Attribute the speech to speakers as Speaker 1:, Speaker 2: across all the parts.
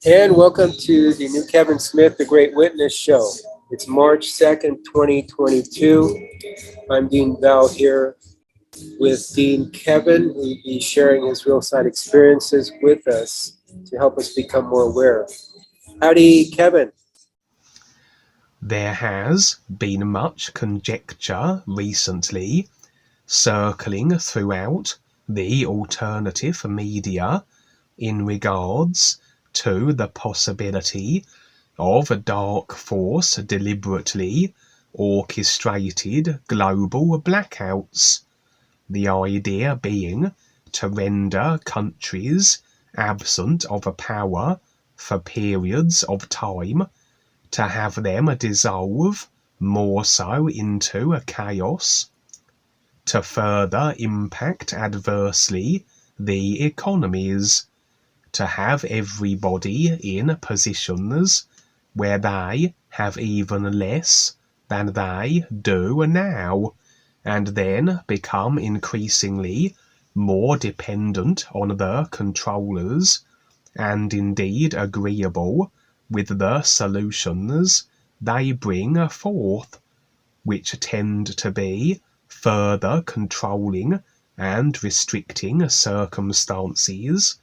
Speaker 1: And welcome to the new Kevin Smith, The Great Witness Show. It's March 2nd, 2022. I'm Dean Val here with Dean Kevin, who will be sharing his real side experiences with us to help us become more aware. Howdy, Kevin.
Speaker 2: There has been much conjecture recently circling throughout the alternative media in regards to the possibility of a dark force deliberately orchestrated global blackouts, the idea being to render countries absent of a power for periods of time, to have them dissolve more so into a chaos, to further impact adversely the economies, to have everybody in positions where they have even less than they do now, and then become increasingly more dependent on the controllers, and indeed agreeable with the solutions they bring forth, which tend to be further controlling and restricting circumstances,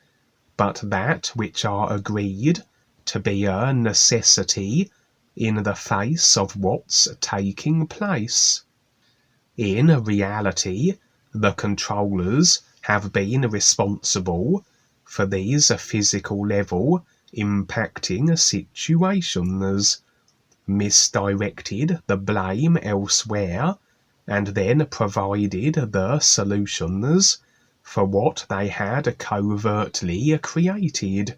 Speaker 2: but that which are agreed to be a necessity in the face of what's taking place. In reality, the controllers have been responsible for these physical level impacting situations, misdirected the blame elsewhere, and then provided the solutions for what they had covertly created,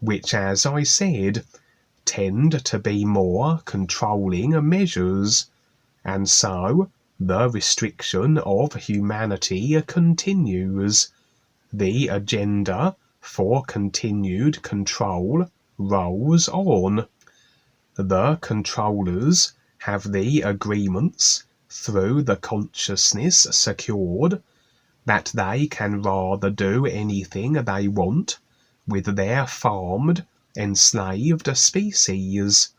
Speaker 2: which, as I said, tend to be more controlling measures, and so the restriction of humanity continues. The agenda for continued control rolls on. The controllers have the agreements through the consciousness secured that they can rather do anything they want with their farmed, enslaved species.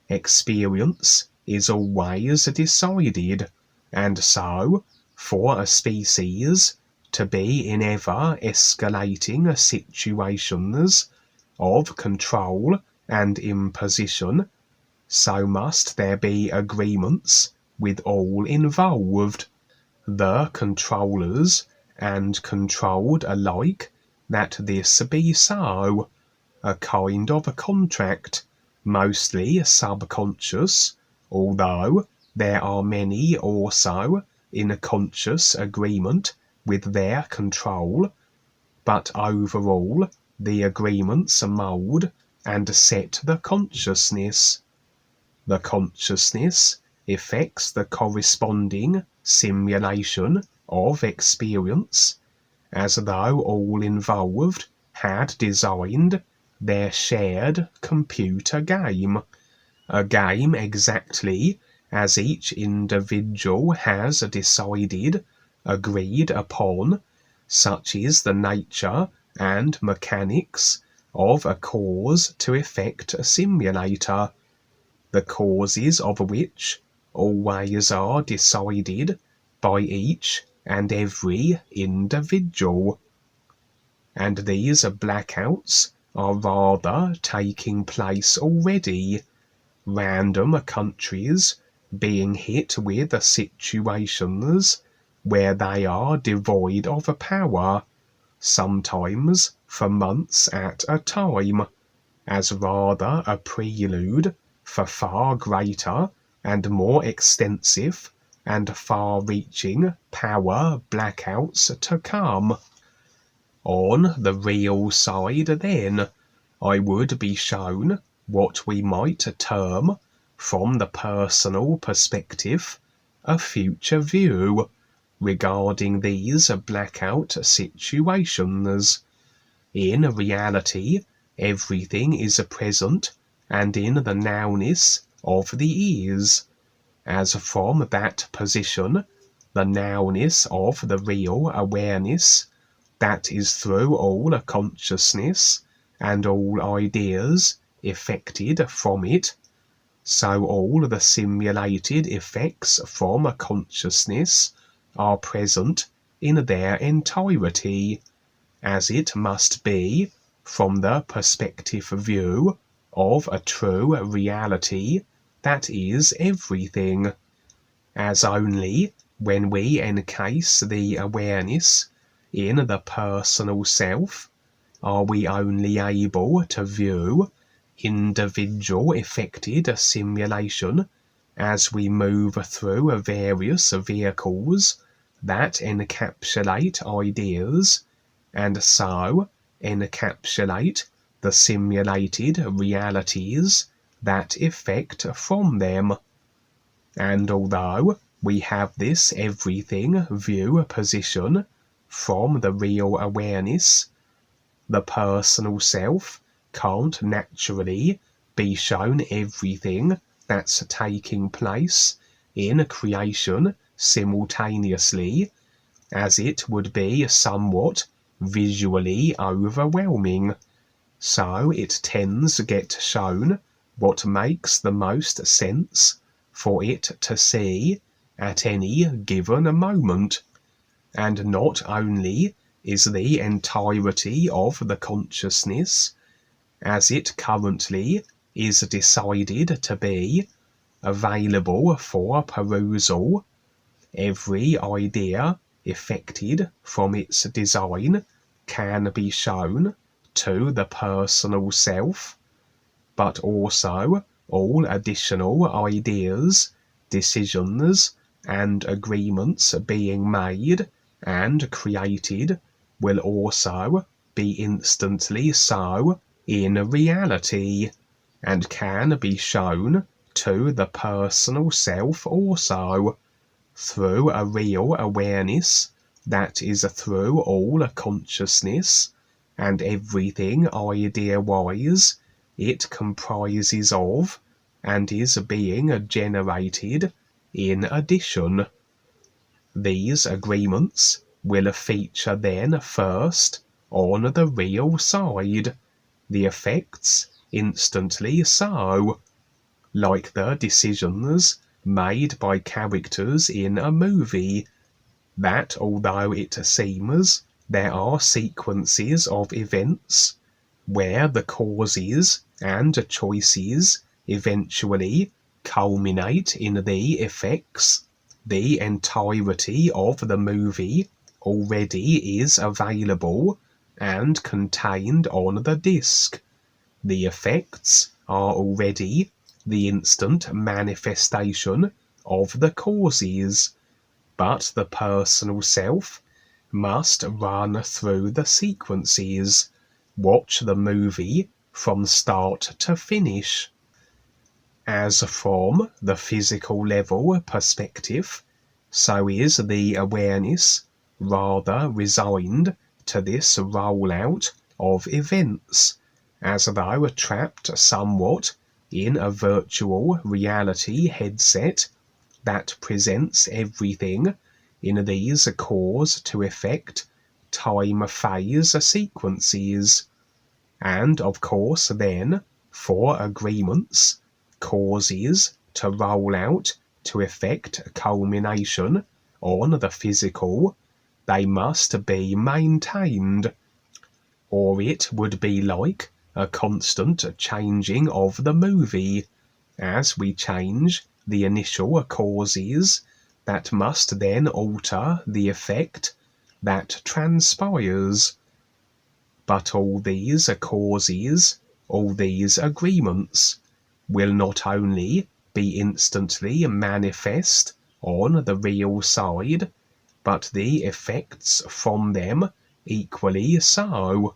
Speaker 2: Experience is always decided, and so, for a species to be in ever escalating situations of control and imposition, so must there be agreements with all involved, the controllers and controlled alike, that this be so, a kind of a contract, mostly subconscious, although there are many also in a conscious agreement with their control, but overall the agreements mould and set the consciousness. The consciousness effects the corresponding simulation of experience, as though all involved had designed their shared computer game, a game exactly as each individual has decided, agreed upon. Such is the nature and mechanics of a cause to effect simulator, the causes of which always are decided by each and every individual. And these blackouts are rather taking place already, random countries being hit with situations where they are devoid of power, sometimes for months at a time, as rather a prelude for far greater and more extensive and far-reaching power blackouts to come. On the real side, then, I would be shown what we might term, from the personal perspective, a future view regarding these blackout situations. In reality, everything is present and in the nowness of the is, as from that position, the nowness of the real awareness, that is through all consciousness and all ideas effected from it, so all the simulated effects from a consciousness are present in their entirety, as it must be from the perspective view of a true reality that is everything, as only when we encase the awareness in the personal self are we only able to view individual effected simulation as we move through various vehicles that encapsulate ideas, and so encapsulate the simulated realities that effect from them. And although we have this everything view position from the real awareness, the personal self can't naturally be shown everything that's taking place in creation simultaneously, as it would be somewhat visually overwhelming. So it tends to get shown what makes the most sense for it to see at any given moment. And not only is the entirety of the consciousness, as it currently is decided to be, available for perusal, every idea effected from its design can be shown to the personal self, but also all additional ideas, decisions, and agreements being made and created will also be instantly so in reality, and can be shown to the personal self also, through a real awareness that is through all consciousness and everything idea-wise it comprises of and is being generated in addition. These agreements will feature then first on the real side, the effects instantly so, like the decisions made by characters in a movie, that although it seems there are sequences of events where the causes and choices eventually culminate in the effects, the entirety of the movie already is available and contained on the disc. The effects are already the instant manifestation of the causes, but the personal self must run through the sequences, watch the movie from start to finish. As from the physical level perspective, so is the awareness rather resigned to this rollout of events, as though trapped somewhat in a virtual reality headset that presents everything in these cause to effect time phase sequences. And of course then, for agreements, causes to roll out to effect culmination on the physical, they must be maintained, or it would be like a constant changing of the movie, as we change the initial causes that must then alter the effect that transpires. But all these causes, all these agreements, will not only be instantly manifest on the real side, but the effects from them equally so,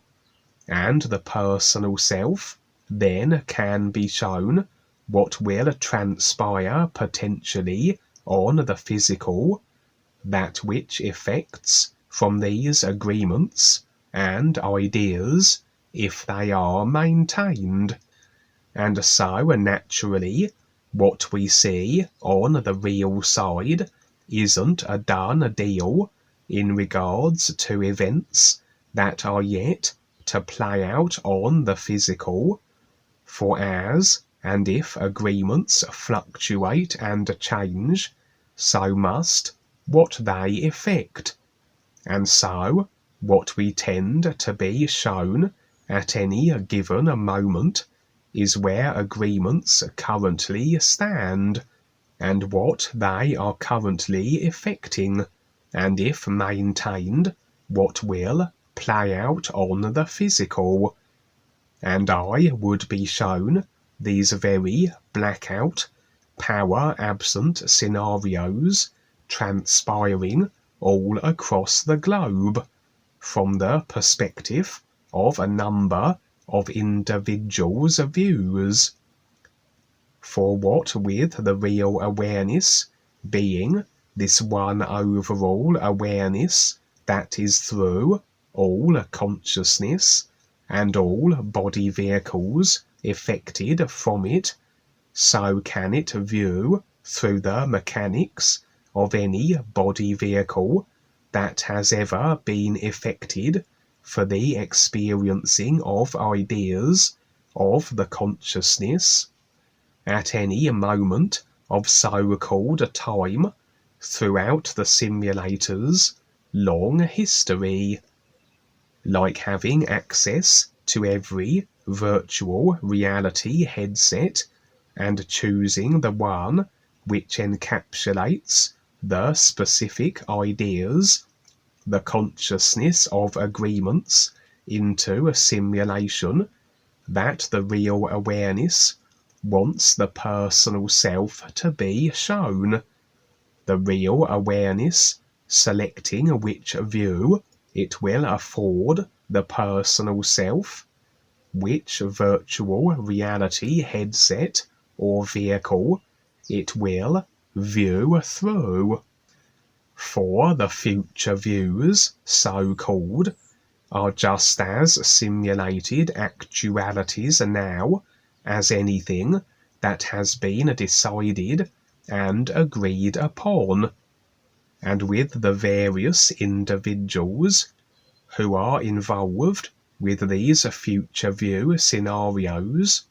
Speaker 2: and the personal self then can be shown what will transpire potentially on the physical, that which effects from these agreements and ideas if they are maintained. And so naturally what we see on the real side isn't a done deal in regards to events that are yet to play out on the physical, for as and if agreements fluctuate and change, so must what they effect, and so what we tend to be shown at any given moment is where agreements currently stand, and what they are currently effecting, and if maintained, what will play out on the physical. And I would be shown these very blackout, power-absent scenarios transpiring all across the globe, from the perspective of a number of individuals' views. For what with the real awareness being this one overall awareness that is through all consciousness and all body vehicles effected from it, so can it view through the mechanics of any body vehicle that has ever been effected for the experiencing of ideas of the consciousness at any moment of so-called time throughout the simulator's long history, like having access to every virtual reality headset and choosing the one which encapsulates the specific ideas, the consciousness of agreements into a simulation that the real awareness wants the personal self to be shown, the real awareness selecting which view it will afford the personal self, which virtual reality headset or vehicle it will view through. For the future views, so-called, are just as simulated actualities now as anything that has been decided and agreed upon, and with the various individuals who are involved with these future view scenarios,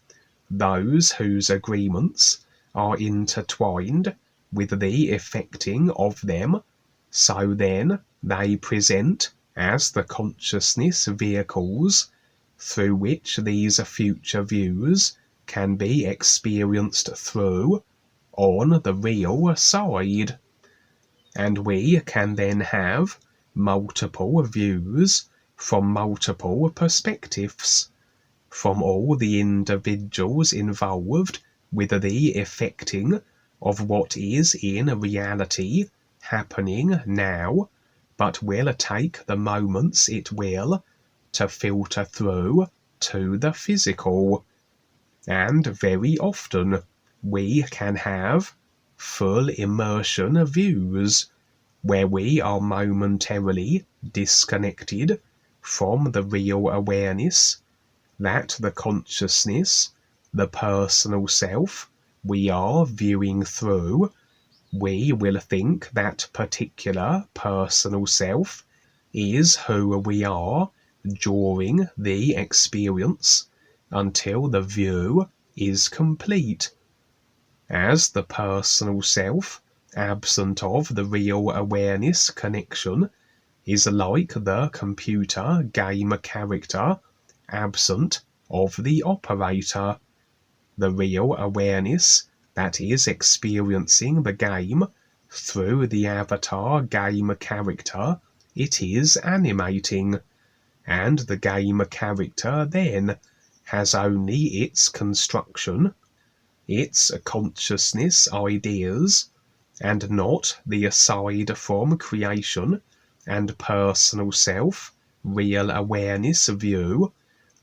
Speaker 2: those whose agreements are intertwined with the effecting of them, so then they present as the consciousness vehicles through which these future views can be experienced through on the real side. And we can then have multiple views from multiple perspectives, from all the individuals involved with the effecting of what is in reality happening now, but will take the moments it will to filter through to the physical. And very often we can have full immersion views, where we are momentarily disconnected from the real awareness that the consciousness, the personal self we are viewing through. We will think that particular personal self is who we are during the experience until the view is complete. As the personal self, absent of the real awareness connection, is like the computer game character, absent of the operator. The real awareness that is experiencing the game through the avatar game character it is animating, and the game character then has only its construction, its consciousness ideas, and not the aside from creation and personal self real awareness view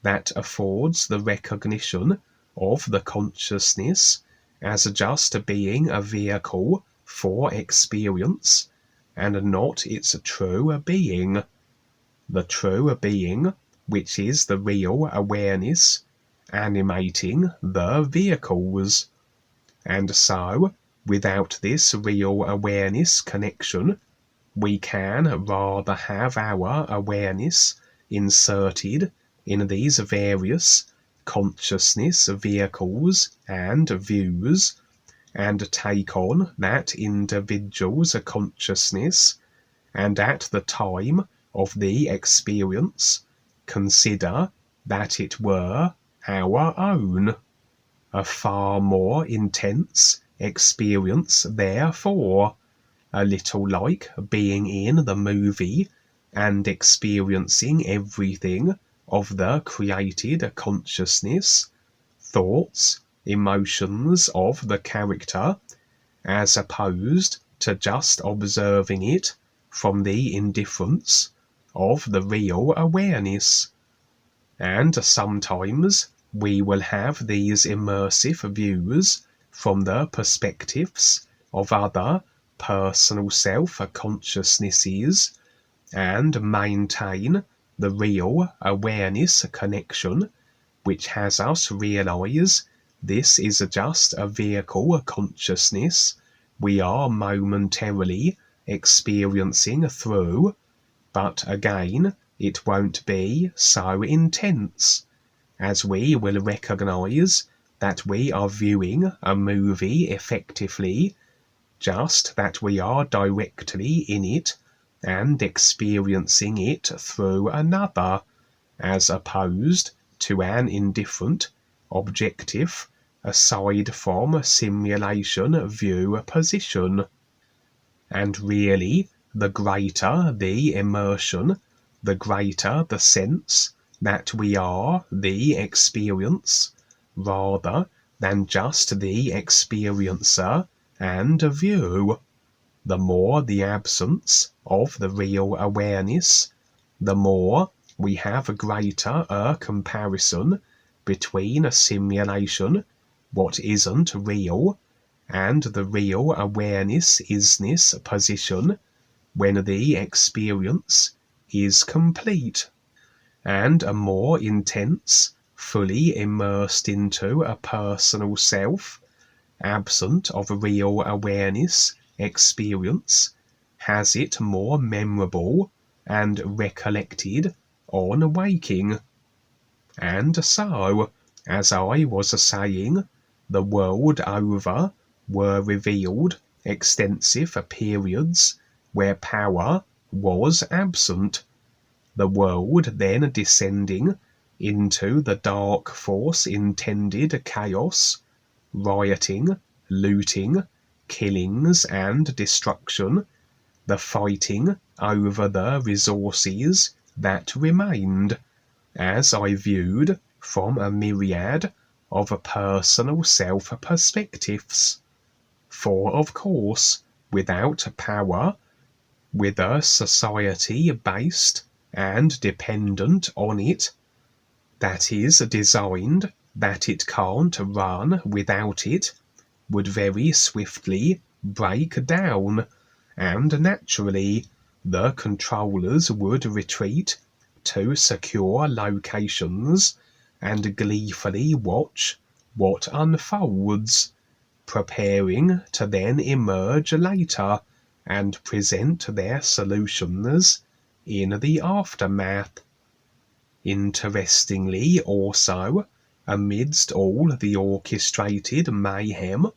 Speaker 2: that affords the recognition of the consciousness as just being a vehicle for experience and not its true being. The true being, which is the real awareness animating the vehicles. And so, without this real awareness connection, we can rather have our awareness inserted in these various consciousness vehicles and views, and take on that individual's consciousness, and at the time of the experience consider that it were our own. A far more intense experience, therefore, a little like being in the movie and experiencing everything of the created consciousness, thoughts, emotions of the character, as opposed to just observing it from the indifference of the real awareness. And sometimes we will have these immersive views from the perspectives of other personal self-consciousnesses, and maintain the real awareness connection, which has us realize this is just a vehicle consciousness we are momentarily experiencing through, but again it won't be so intense, as we will recognize that we are viewing a movie effectively, just that we are directly in it and experiencing it through another, as opposed to an indifferent, objective, aside from simulation view position. And really, the greater the immersion, the greater the sense that we are the experience, rather than just the experiencer and view. The more the absence of the real awareness, the more we have a greater comparison between a simulation, what isn't real, and the real awareness isness position when the experience is complete, and a more intense, fully immersed into a personal self, absent of real awareness experience, has it more memorable and recollected on waking. And so, as I was saying, the world over were revealed extensive periods where power was absent, the world then descending into the dark force intended chaos, rioting, looting, killings and destruction, the fighting over the resources that remained, as I viewed from a myriad of personal self-perspectives. For of course, without power, with a society based and dependent on it, that is designed that it can't run without it, would very swiftly break down, and naturally the controllers would retreat to secure locations and gleefully watch what unfolds, preparing to then emerge later and present their solutions in the aftermath. Interestingly also, amidst all the orchestrated mayhem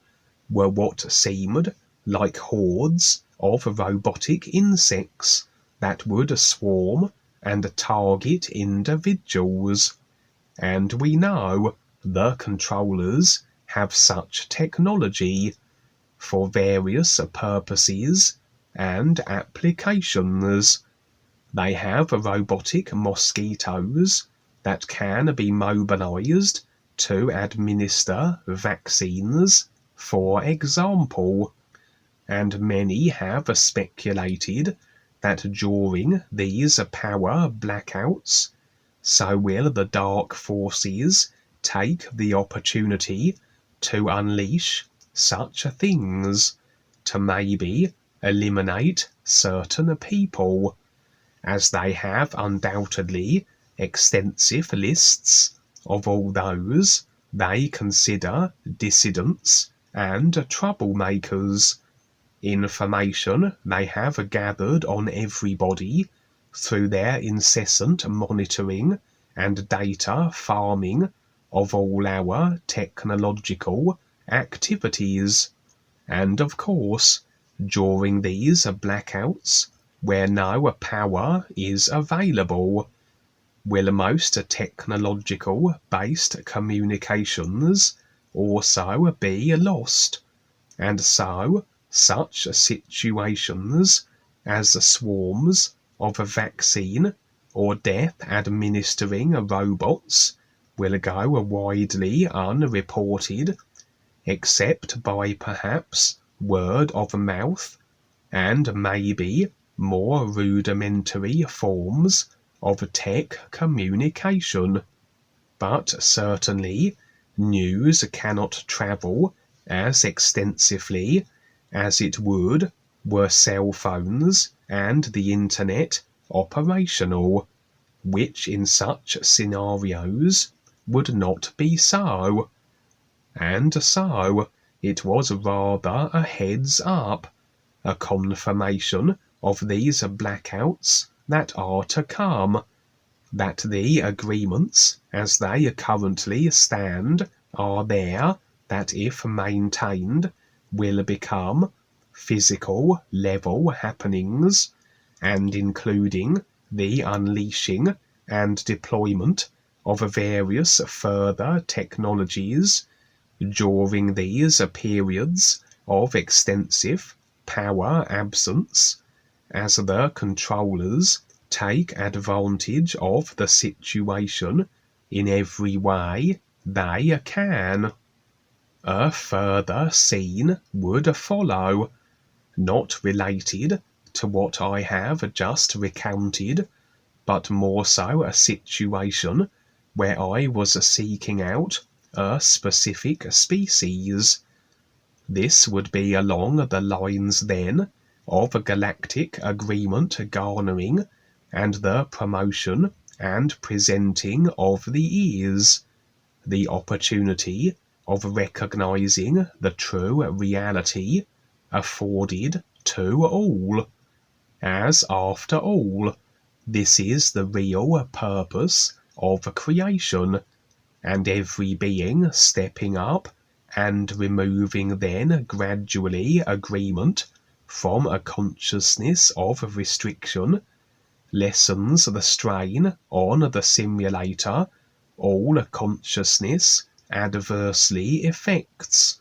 Speaker 2: were what seemed like hordes of robotic insects that would swarm and target individuals. And we know the controllers have such technology for various purposes and applications. They have robotic mosquitoes that can be mobilized to administer vaccines, for example, and many have speculated that during these power blackouts, so will the dark forces take the opportunity to unleash such things, to maybe eliminate certain people, as they have undoubtedly extensive lists of all those they consider dissidents and troublemakers, information they have gathered on everybody through their incessant monitoring and data farming of all our technological activities. And of course, during these blackouts, where no power is available, will most technological based communications also be lost, and so such situations as swarms of vaccine or death administering robots will go widely unreported, except by perhaps word of mouth and maybe more rudimentary forms of tech communication. But certainly news cannot travel as extensively as it would were cell phones and the internet operational, which in such scenarios would not be so. And so it was rather a heads up, a confirmation of these blackouts that are to come, that the agreements as they currently stand are there, that if maintained will become physical level happenings, and including the unleashing and deployment of various further technologies during these periods of extensive power absence, as the controllers take advantage of the situation in every way they can. A further scene would follow, not related to what I have just recounted, but more so a situation where I was seeking out a specific species. This would be along the lines then of a galactic agreement garnering and the promotion and presenting of the ears, the opportunity of recognizing the true reality afforded to all, as after all, this is the real purpose of creation, and every being stepping up and removing then gradually agreement from a consciousness of restriction lessens the strain on the simulator all consciousness adversely affects,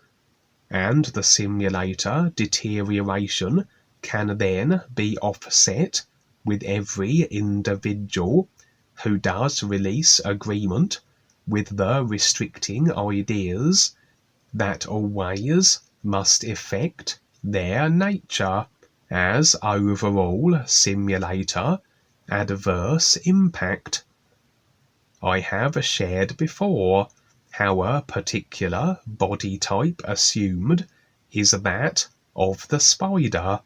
Speaker 2: and the simulator deterioration can then be offset with every individual who does release agreement with the restricting ideas that always must affect their nature as overall simulator adverse impact. I have shared before how a particular body type assumed is that of the spider,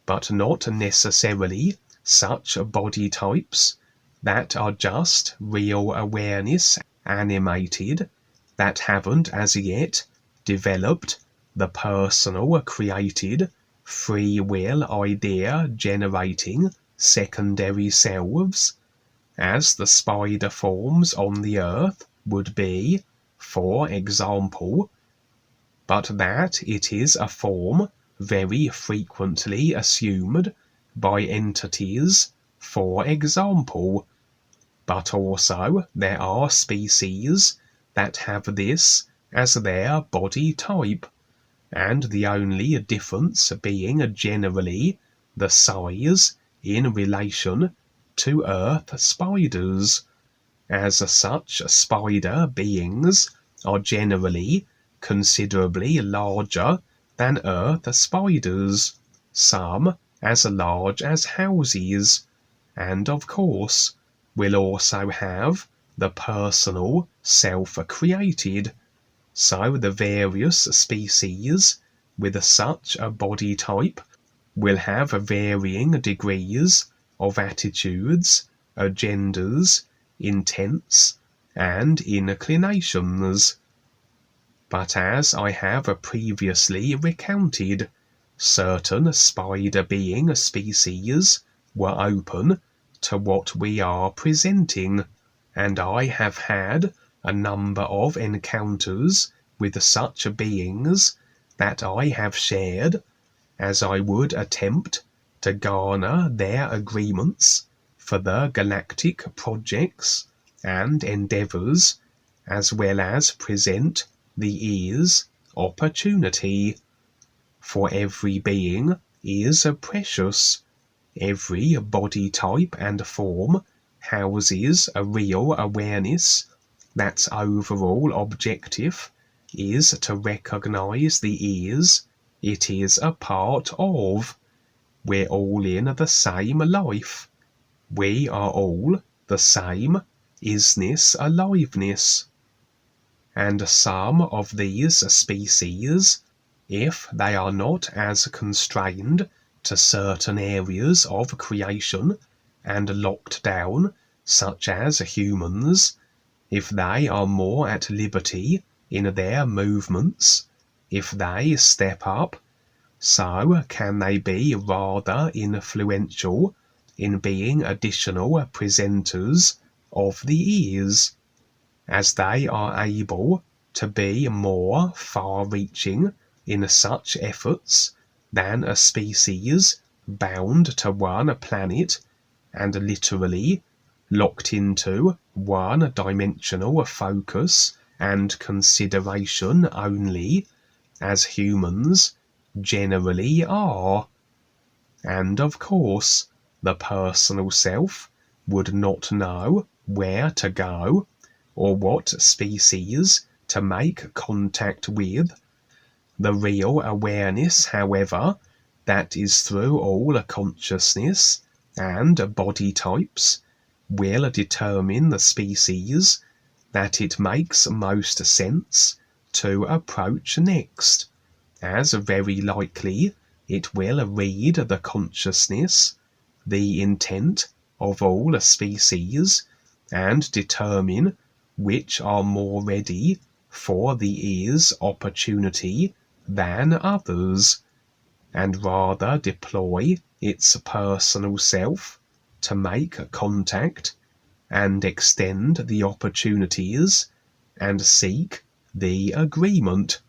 Speaker 2: but not necessarily such body types that are just real awareness animated, that haven't as yet developed the personal created free will idea generating secondary selves, as the spider forms on the earth would be, for example, but that it is a form very frequently assumed by entities, for example. But also there are species that have this as their body type, and the only difference being generally the size in relation to earth spiders, as such spider beings are generally considerably larger than earth spiders, some as large as houses, and of course will also have the personal self-created. So the various species with such a body type will have varying degrees of attitudes, agendas, intents, and inclinations. But as I have previously recounted, certain spider being species were open to what we are presenting, and I have had a number of encounters with such beings that I have shared, as I would attempt to garner their agreements for the galactic projects and endeavors, as well as present the ears opportunity. For every being is precious. Every body type and form houses a real awareness that's overall objective is to recognize the ears it is a part of. We're all in the same life. We are all the same isness aliveness. And some of these species, if they are not as constrained to certain areas of creation and locked down, such as humans, if they are more at liberty in their movements, if they step up, so can they be rather influential in being additional presenters of the ears, as they are able to be more far-reaching in such efforts than a species bound to one planet and literally locked into one-dimensional focus and consideration only, as humans generally are. And of course, the personal self would not know where to go or what species to make contact with. The real awareness, however, that is through all consciousness and body types, will determine the species that it makes most sense to approach next, as very likely it will read the consciousness, the intent of all species, and determine which are more ready for the ear's opportunity than others, and rather deploy its personal self to make contact and extend the opportunities and seek the agreement.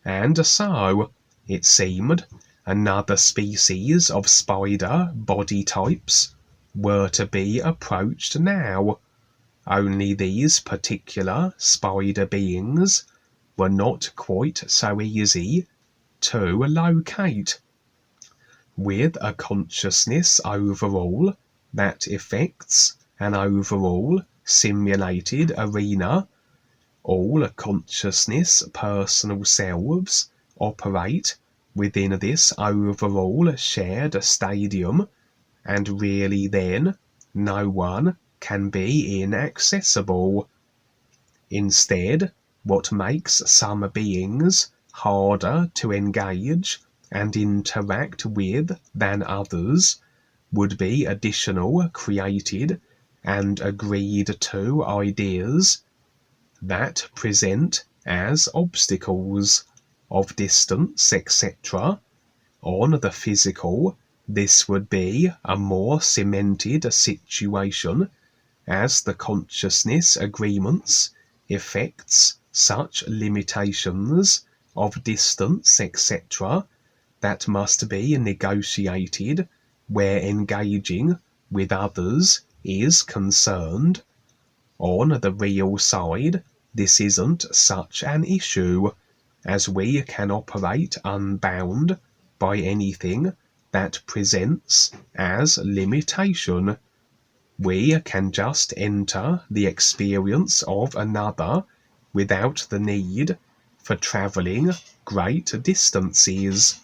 Speaker 2: And so, it seemed, another species of spider body types were to be approached now. Only these particular spider beings were not quite so easy to locate. With a consciousness overall that affects an overall simulated arena, all consciousness personal selves operate within this overall shared stadium, and really then no one can be inaccessible. Instead, what makes some beings harder to engage and interact with than others would be additional created and agreed to ideas that present as obstacles of distance, etc. On the physical, this would be a more cemented situation, as the consciousness agreements effects such limitations of distance, etc., that must be negotiated where engaging with others is concerned. On the real side, this isn't such an issue, as we can operate unbound by anything that presents as limitation. We can just enter the experience of another without the need for traveling great distances.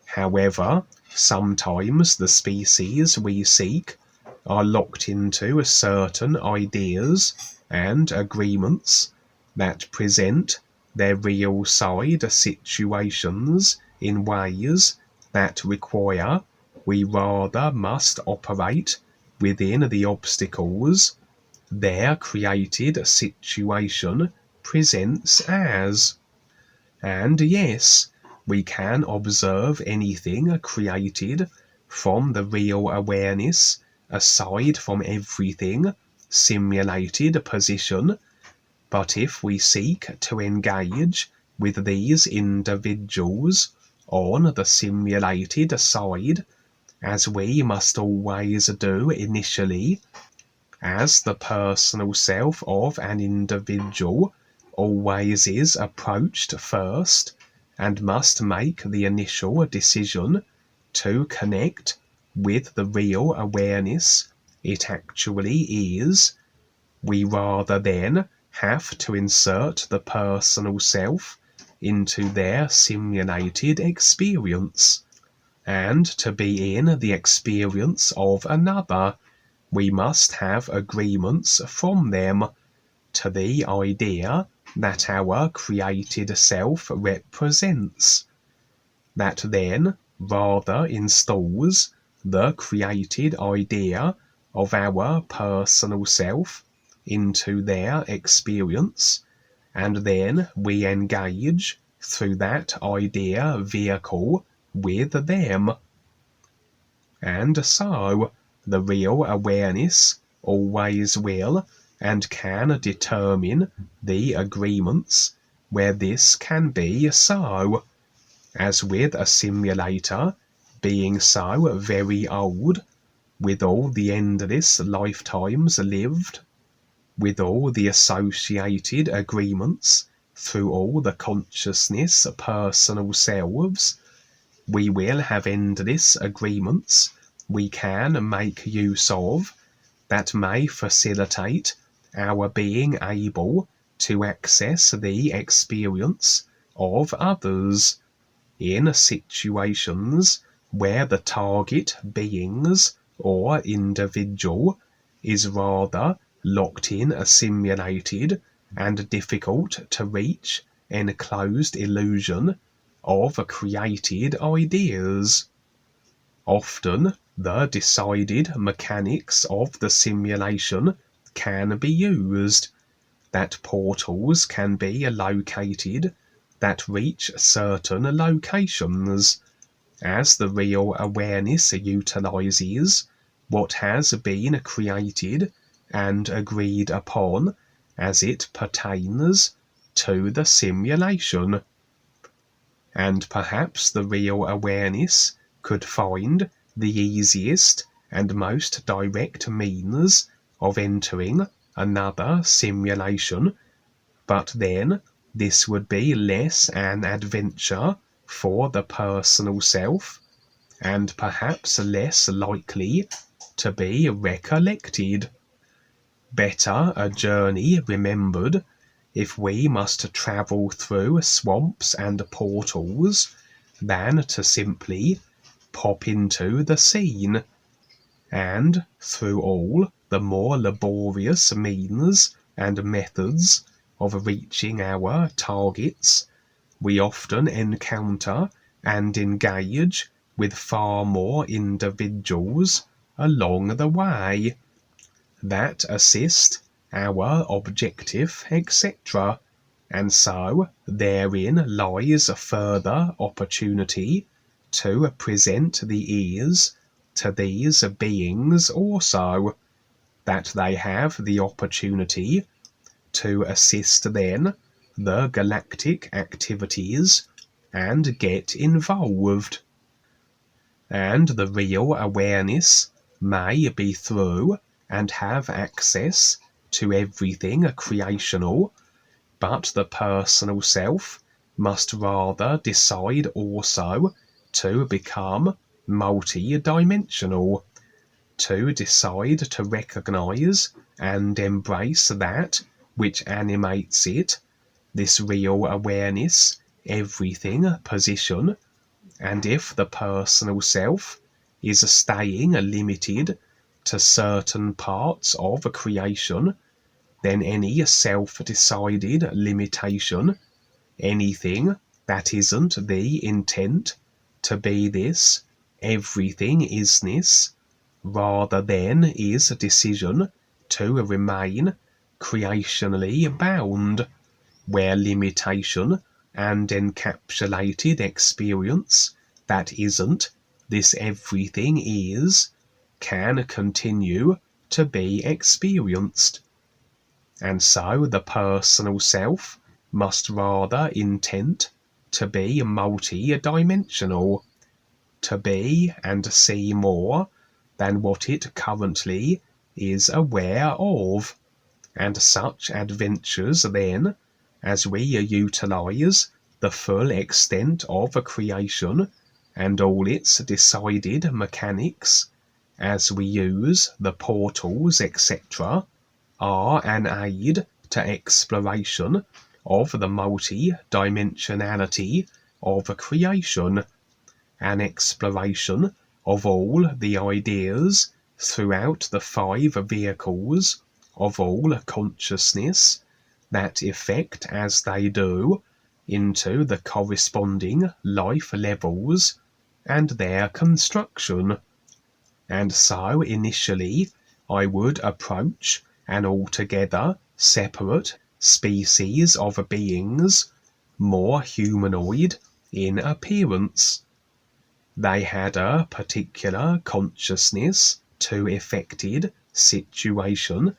Speaker 2: However, sometimes the species we seek are locked into certain ideas and agreements that present their real side situations in ways that require we rather must operate within the obstacles their created situation presents as. And yes, we can observe anything created from the real awareness aside from everything simulated position, but if we seek to engage with these individuals on the simulated side, as we must always do initially, as the personal self of an individual always is approached first and must make the initial decision to connect with the real awareness it actually is, we rather then have to insert the personal self into their simulated experience. And to be in the experience of another, we must have agreements from them to the idea that our created self represents. That then rather installs the created idea of our personal self into their experience, and then we engage through that idea vehicle with them. And so the real awareness always will and can determine the agreements where this can be so, as with a simulator being so very old, with all the endless lifetimes lived, with all the associated agreements through all the consciousness personal selves, we will have endless agreements we can make use of that may facilitate our being able to access the experience of others in situations where the target beings or individual is rather locked in a simulated and difficult to reach enclosed illusion of created ideas. Often the decided mechanics of the simulation can be used, that portals can be located that reach certain locations, as the real awareness utilizes what has been created and agreed upon as it pertains to the simulation. And perhaps the real awareness could find the easiest and most direct means of entering another simulation, but then this would be less an adventure for the personal self, and perhaps less likely to be recollected. Better a journey remembered if we must travel through swamps and portals than to simply pop into the scene, and through all the more laborious means and methods of reaching our targets, we often encounter and engage with far more individuals along the way that assist our objective, etc. And so therein lies a further opportunity to present the ears to these beings also, that they have the opportunity to assist then the galactic activities and get involved. And the real awareness may be through and have access to everything creational, but the personal self must rather decide also to become multi-dimensional, to decide to recognize and embrace that which animates it, this real awareness, everything position. And if the personal self is staying limited to certain parts of a creation, then any self-decided limitation, anything that isn't the intent to be this everything isness, rather than is a decision to remain creationally bound, where limitation and encapsulated experience that isn't this everything is can continue to be experienced. And so the personal self must rather intend to be multi-dimensional, to be and see more than what it currently is aware of. And such adventures then, as we utilize the full extent of creation and all its decided mechanics, as we use the portals, etc., are an aid to exploration of the multi-dimensionality of creation, an exploration of all the ideas throughout the 5 vehicles of all consciousness that effect as they do into the corresponding life levels and their construction. And so initially I would approach an altogether separate species of beings, more humanoid in appearance. They had a particular consciousness to effected situation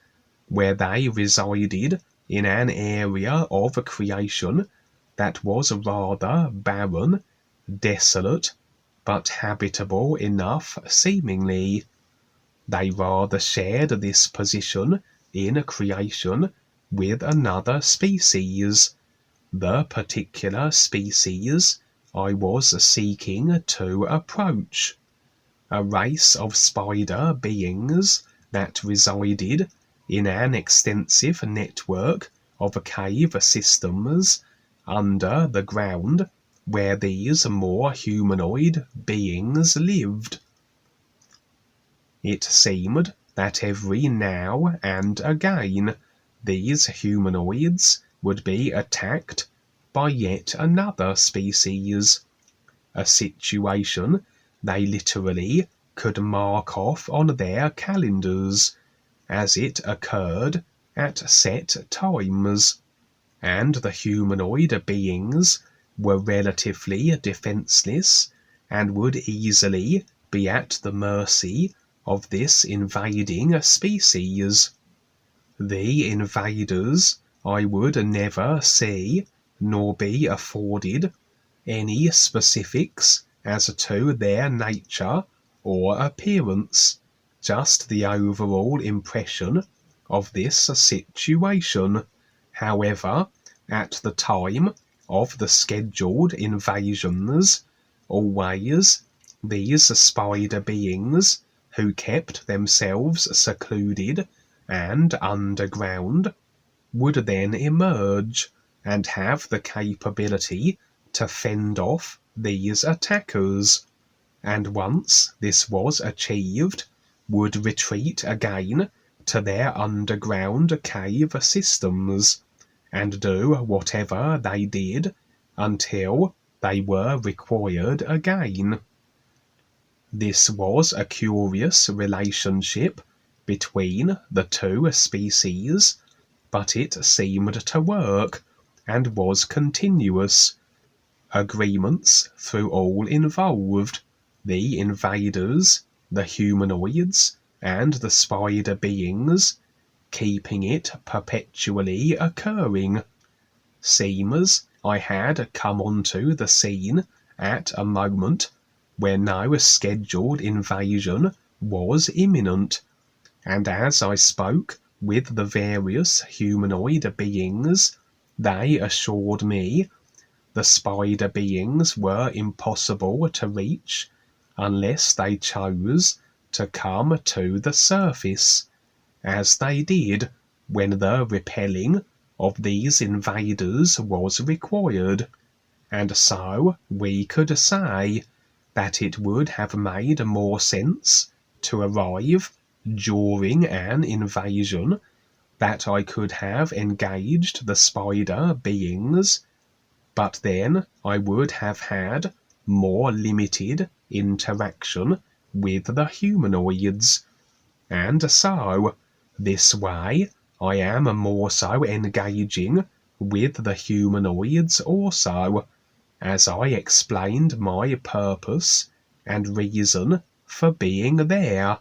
Speaker 2: where they resided in an area of creation that was rather barren, desolate, but habitable enough seemingly. They rather shared this position in creation with another species, the particular species I was seeking to approach, a race of spider beings that resided in an extensive network of cave systems under the ground where these more humanoid beings lived. It seemed that every now and again these humanoids would be attacked by yet another species, a situation they literally could mark off on their calendars, as it occurred at set times, and the humanoid beings were relatively defenseless and would easily be at the mercy of this invading species. The invaders I would never see nor be afforded any specifics as to their nature or appearance, just the overall impression of this situation. However, at the time of the scheduled invasions, always these spider beings, who kept themselves secluded and underground, would then emerge and have the capability to fend off these attackers, and once this was achieved, would retreat again to their underground cave systems, and do whatever they did until they were required again. This was a curious relationship between the 2 species, but it seemed to work, and was continuous. Agreements through all involved, the invaders, the humanoids, and the spider beings, keeping it perpetually occurring. Seemers I had come onto the scene at a moment where no scheduled invasion was imminent, and as I spoke with the various humanoid beings, they assured me the spider beings were impossible to reach unless they chose to come to the surface, as they did when the repelling of these invaders was required. And so we could say that it would have made more sense to arrive during an invasion, that I could have engaged the spider beings, but then I would have had more limited interaction with the humanoids, and so this way I am more so engaging with the humanoids also, as I explained my purpose and reason for being there.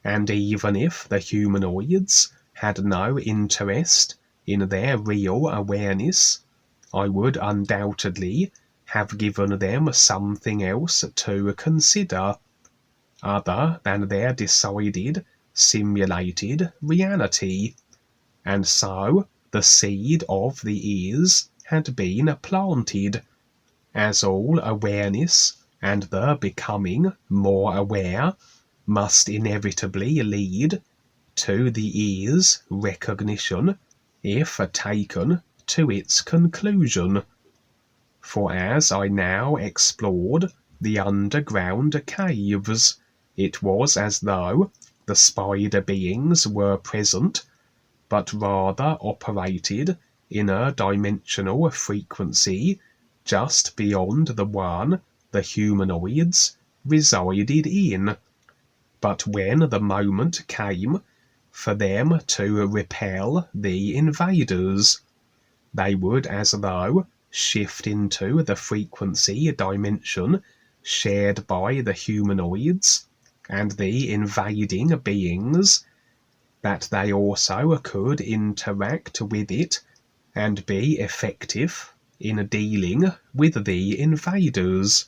Speaker 2: And even if the humanoids had no interest in their real awareness, I would undoubtedly have given them something else to consider, other than their decided, simulated reality. And so the seed of the ears had been planted, as all awareness and the becoming more aware must inevitably lead to the ear's recognition if taken to its conclusion. For as I now explored the underground caves, it was as though the spider beings were present, but rather operated in a dimensional frequency just beyond the one the humanoids resided in. But when the moment came for them to repel the invaders, they would as though shift into the frequency dimension shared by the humanoids and the invading beings, that they also could interact with it and be effective in dealing with the invaders.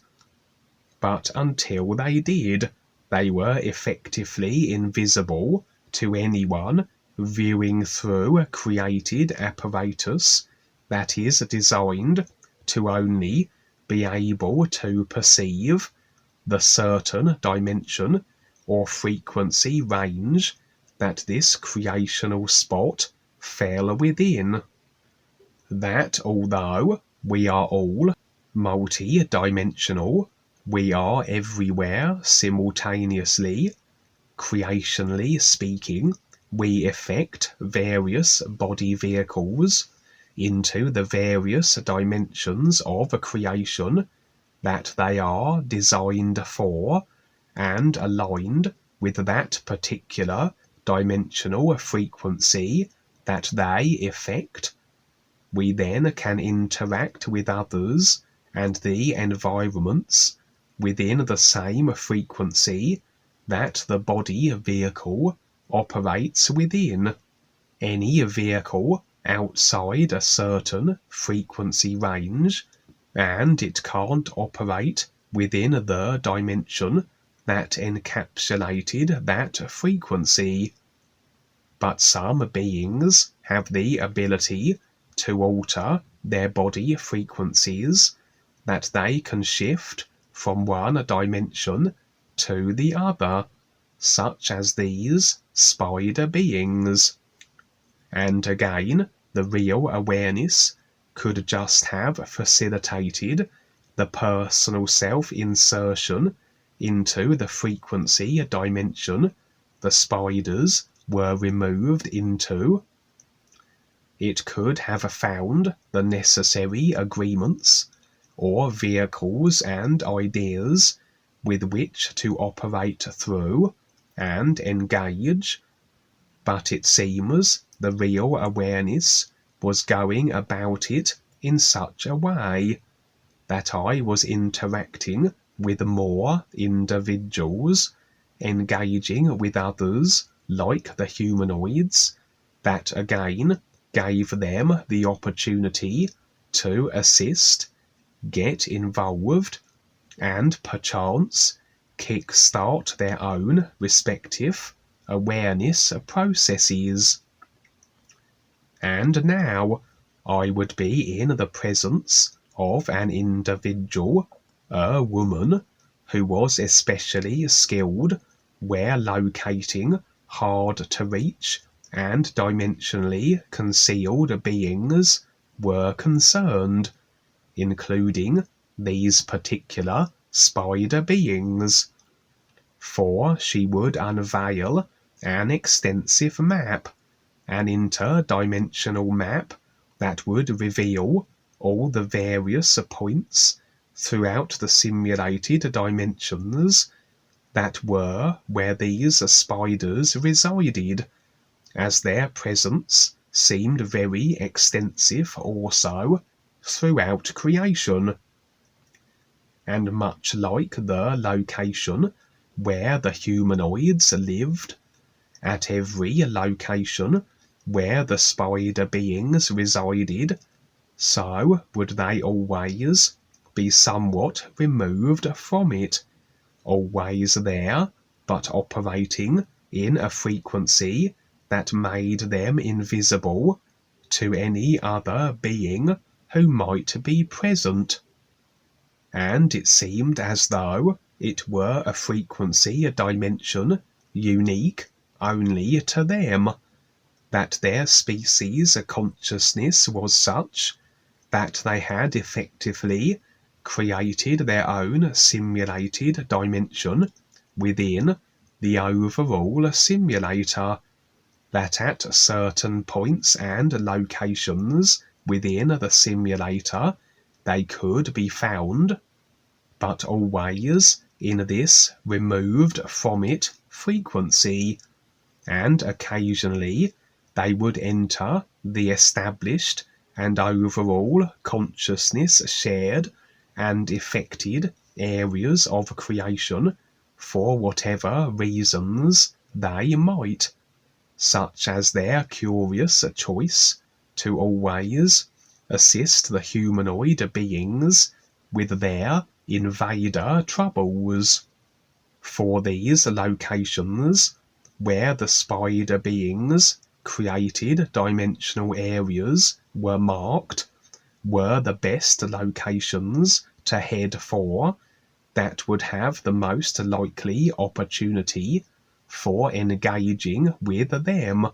Speaker 2: But until they did, they were effectively invisible to anyone viewing through a created apparatus that is designed to only be able to perceive the certain dimension or frequency range that this creational spot fell within. That although we are all multi-dimensional, we are everywhere simultaneously. Creationally speaking, we effect various body vehicles into the various dimensions of a creation that they are designed for, and aligned with that particular dimensional frequency that they effect. We then can interact with others and the environments within the same frequency that the body vehicle operates within. Any vehicle outside a certain frequency range, and it can't operate within the dimension that encapsulated that frequency. But some beings have the ability to alter their body frequencies, that they can shift from one dimension to the other, such as these spider beings. And again, the real awareness could just have facilitated the personal self-insertion into the frequency dimension the spiders were removed into. It could have found the necessary agreements, or vehicles and ideas with which to operate through and engage, but it seems the real awareness was going about it in such a way that I was interacting with more individuals, engaging with others like the humanoids, that again gave them the opportunity to assist, get involved, and perchance kick-start their own respective awareness processes. And now I would be in the presence of an individual, a woman, who was especially skilled where locating hard-to-reach and dimensionally concealed beings were concerned, including these particular spider beings. For she would unveil an extensive map, an interdimensional map that would reveal all the various points throughout the simulated dimensions that were where these spiders resided, as their presence seemed very extensive also throughout creation. And much like the location where the humanoids lived at every location where the spider beings resided, so would they always be somewhat removed from it, always there, but operating in a frequency that made them invisible to any other being who might be present. And it seemed as though it were a frequency, a dimension, unique only to them, that their species consciousness was such that they had effectively created their own simulated dimension within the overall simulator, that at certain points and locations within the simulator they could be found, but always in this removed from it frequency, and occasionally they would enter the established and overall consciousness shared and effected areas of creation for whatever reasons they might, such as their curious choice to always assist the humanoid beings with their invader troubles. For these locations where the spider beings created dimensional areas were marked were the best locations to head for, that would have the most likely opportunity for engaging with them.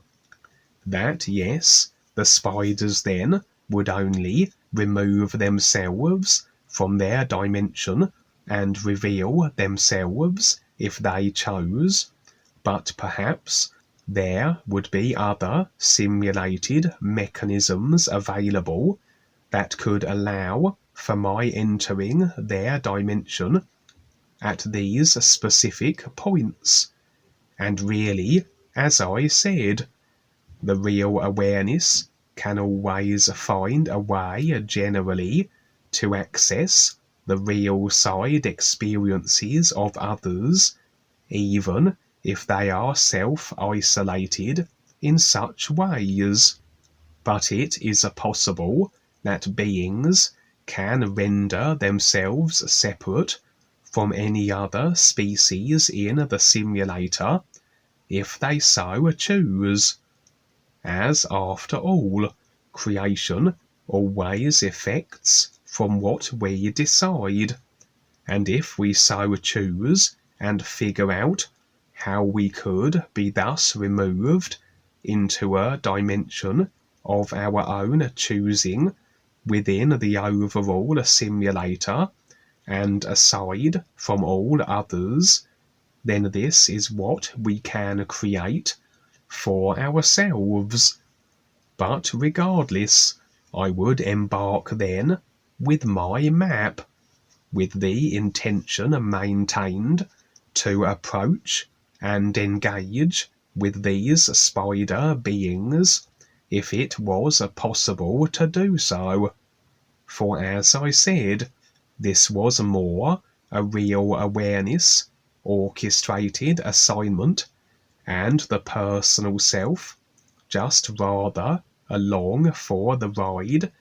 Speaker 2: That, yes, the spiders then would only remove themselves from their dimension and reveal themselves if they chose, but perhaps there would be other simulated mechanisms available that could allow for my entering their dimension at these specific points. And really, as I said, the real awareness can always find a way generally to access the real side experiences of others, even if they are self-isolated in such ways. But it is possible that beings can render themselves separate from any other species in the simulator if they so choose, as after all, creation always effects from what we decide, and if we so choose and figure out how we could be thus removed into a dimension of our own choosing within the overall simulator and aside from all others, then this is what we can create for ourselves. But regardless, I would embark then with my map, with the intention maintained to approach and engage with these spider beings if it was possible to do so. For as I said, this was more a real awareness, orchestrated assignment, and the personal self just rather along for the ride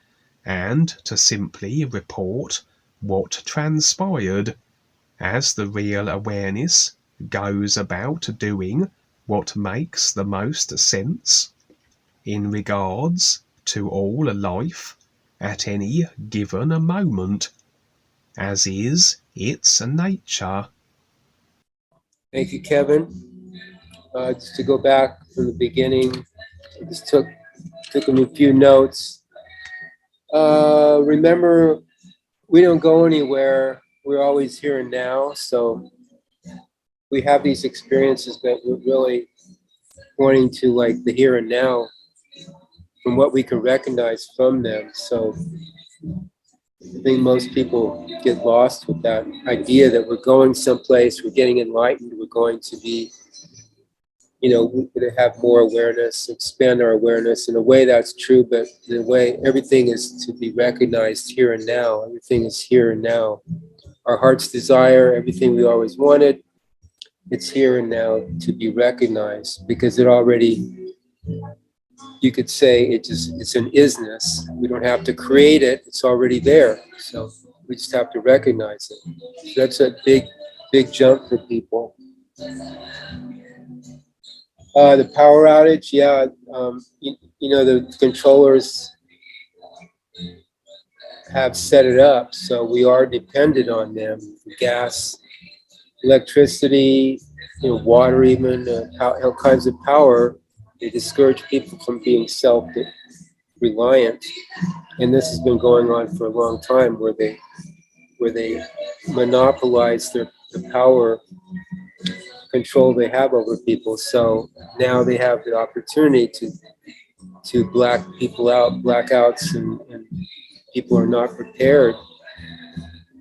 Speaker 2: and to simply report what transpired, as the real awareness goes about doing what makes the most sense in regards to all life at any given moment, as is its nature.
Speaker 1: Thank you, Kevin. Just to go back from the beginning, I just took a few notes. Remember, we don't go anywhere. We're always here and now. So we have these experiences, but we're really pointing to like the here and now from what we can recognize from them. So I think most people get lost with that idea that we're going someplace, we're getting enlightened, we're going to be, we're going to have more awareness, expand our awareness. In a way, that's true, but in a way, everything is to be recognized here and now. Everything is here and now. Our heart's desire, everything we always wanted, it's here and now to be recognized, because it already, you could say it's an isness. We don't have to create it, it's already there. So we just have to recognize it. So that's a big jump for people. The power outage, yeah, you know, the controllers have set it up, so we are dependent on them. Gas, electricity, you know, water, even all kinds of power. They discourage people from being self-reliant, and this has been going on for a long time, where they monopolize the power control they have over people. So now they have the opportunity to black people out, blackouts, and people are not prepared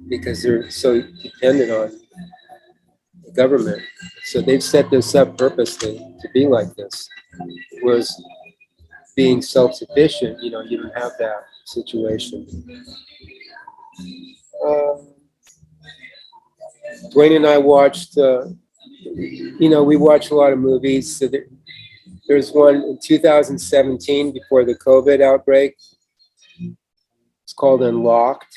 Speaker 1: because they're so dependent on the government. So they've set this up purposely to be like this. Whereas being self-sufficient, you know, you don't have that situation. Dwayne and I watched, you know, we watch a lot of movies. So there's one in 2017 before the COVID outbreak. It's called Unlocked,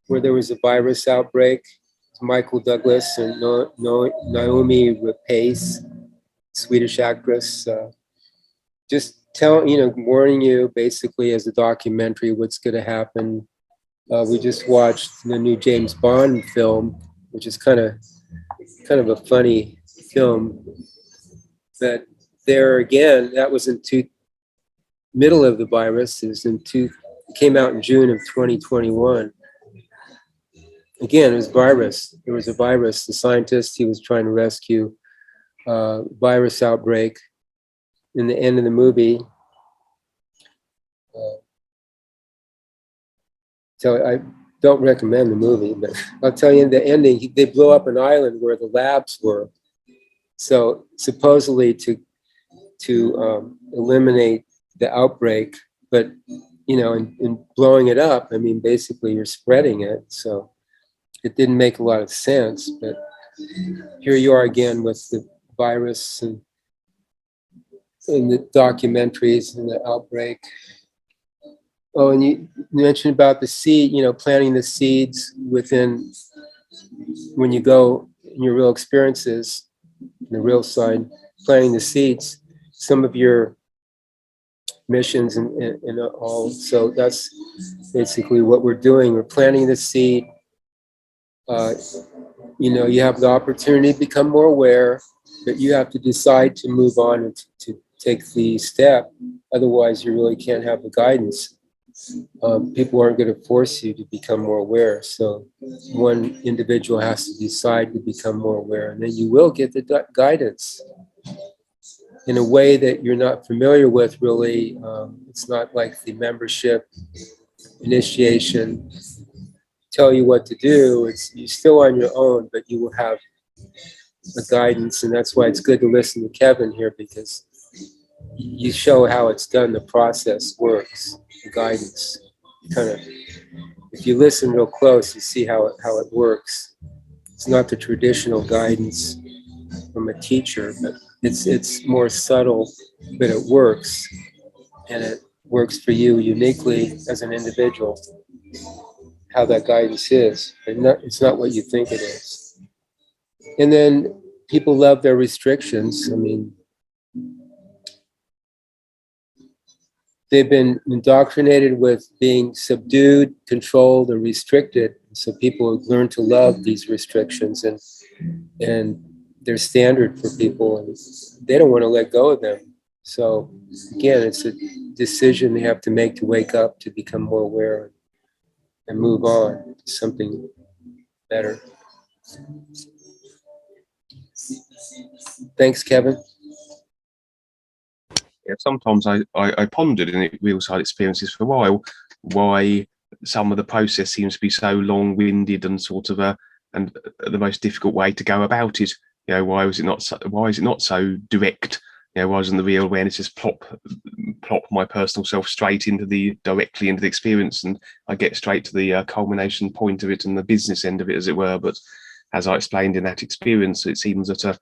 Speaker 1: where there was a virus outbreak. It's Michael Douglas and Naomi Rapace, Swedish actress. Just warning you basically as a documentary what's going to happen. We just watched the new James Bond film, which is kind of a funny film. But there again, that was in middle of the virus. It came out in June of 2021. Again, it was virus. There was a virus. The scientist, he was trying to rescue virus outbreak. In the end of the movie, so I don't recommend the movie, but I'll tell you in the ending, they blew up an island where the labs were. So supposedly to eliminate the outbreak, but you know, in blowing it up, I mean, basically you're spreading it. So it didn't make a lot of sense, but here you are again with the virus and the documentaries and the outbreak. Oh, and you mentioned about the seed, you know, planting the seeds within, when you go in your real experiences, the real side, planting the seeds, some of your missions and all. So that's basically what we're doing. We're planting the seed. You know, you have the opportunity to become more aware, but you have to decide to move on and to take the step. Otherwise, you really can't have the guidance. People aren't going to force you to become more aware. So one individual has to decide to become more aware, and then you will get the guidance in a way that you're not familiar with, really. It's not like the membership initiation tell you what to do. You're still on your own, but you will have a guidance, and that's why it's good to listen to Kevin here, because you show how it's done, the process works, the guidance. Kind of, if you listen real close, you see how it works. It's not the traditional guidance from a teacher, but it's more subtle, but it works, and it works for you uniquely as an individual. How that guidance is, and it's not what you think it is. And then people love their restrictions. I mean, they've been indoctrinated with being subdued, controlled, or restricted. So people learn to love these restrictions, and they're standard for people, and they don't want to let go of them. So again, it's a decision they have to make to wake up, to become more aware and move on to something better. Thanks, Kevin.
Speaker 2: Yeah, sometimes I pondered in real side experiences for a while why some of the process seems to be so long-winded and sort of and the most difficult way to go about it. You know, why is it not so direct? You know, why doesn't the real awareness just plop my personal self straight directly into the experience, and I get straight to the culmination point of it and the business end of it, as it were? But as I explained in that experience, it seems that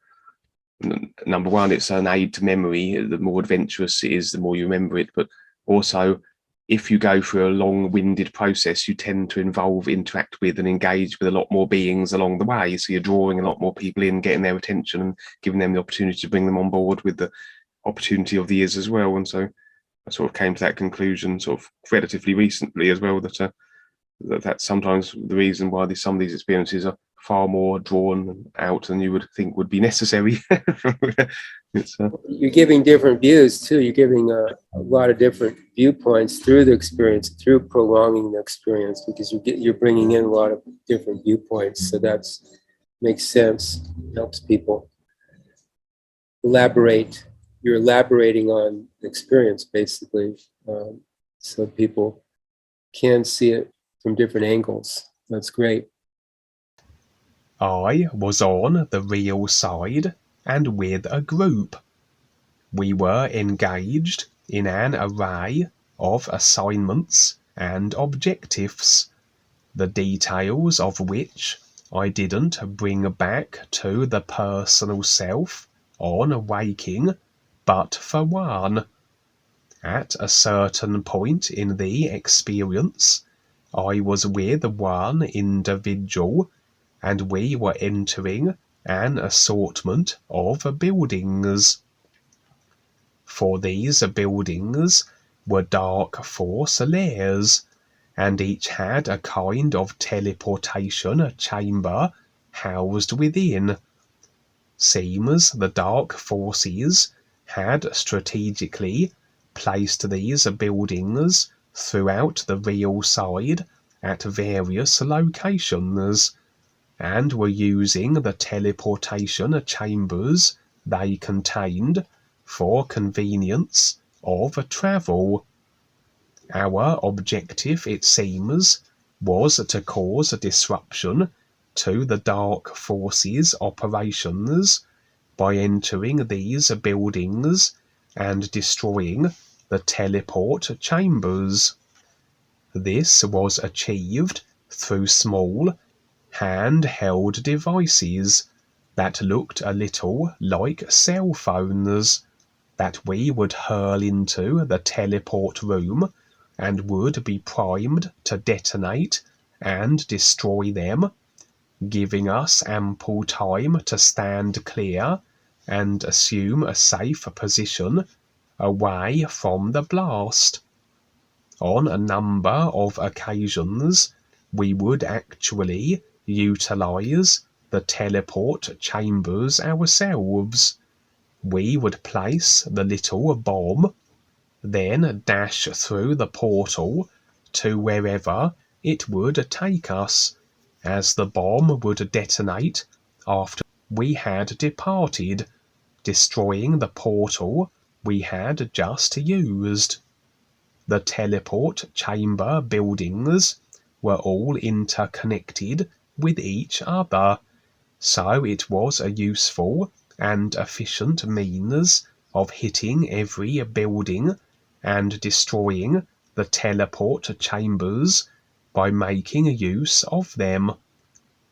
Speaker 2: number one, it's an aid to memory. The more adventurous it is, the more you remember it. But also, if you go through a long-winded process, you tend to interact with and engage with a lot more beings along the way. So you're drawing a lot more people in, getting their attention and giving them the opportunity to bring them on board with the opportunity of the years as well. And so I sort of came to that conclusion sort of relatively recently as well, that that's sometimes the reason why some of these experiences are far more drawn out than you would think would be necessary.
Speaker 1: You're giving different views too. You're giving a lot of different viewpoints through the experience, through prolonging the experience, because you're bringing in a lot of different viewpoints. So that makes sense. Helps people elaborate. You're elaborating on the experience basically, so people can see it from different angles. That's great.
Speaker 2: I was on the real side and with a group. We were engaged in an array of assignments and objectives, the details of which I didn't bring back to the personal self on waking, but for one. At a certain point in the experience, I was with one individual, and we were entering an assortment of buildings. For these buildings were dark force lairs, and each had a kind of teleportation chamber housed within. Seems the dark forces had strategically placed these buildings throughout the real side at various locations, and were using the teleportation chambers they contained for convenience of travel. Our objective, it seems, was to cause a disruption to the dark forces' operations by entering these buildings and destroying the teleport chambers. This was achieved through small, hand-held devices that looked a little like cell phones that we would hurl into the teleport room and would be primed to detonate and destroy them, giving us ample time to stand clear and assume a safe position away from the blast. On a number of occasions, we would actually utilize the teleport chambers ourselves. We would place the little bomb, then dash through the portal to wherever it would take us, as the bomb would detonate after we had departed, destroying the portal we had just used. The teleport chamber buildings were all interconnected with each other, so it was a useful and efficient means of hitting every building and destroying the teleport chambers by making use of them.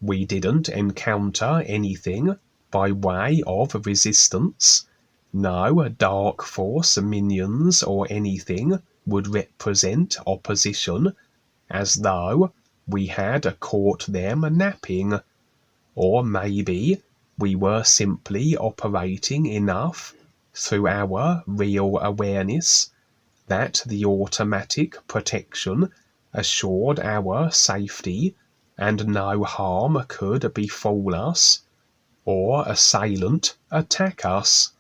Speaker 2: We didn't encounter anything by way of resistance. No dark force minions or anything would represent opposition, as though we had caught them napping. Or maybe we were simply operating enough through our real awareness that the automatic protection assured our safety and no harm could befall us or assailant attack us.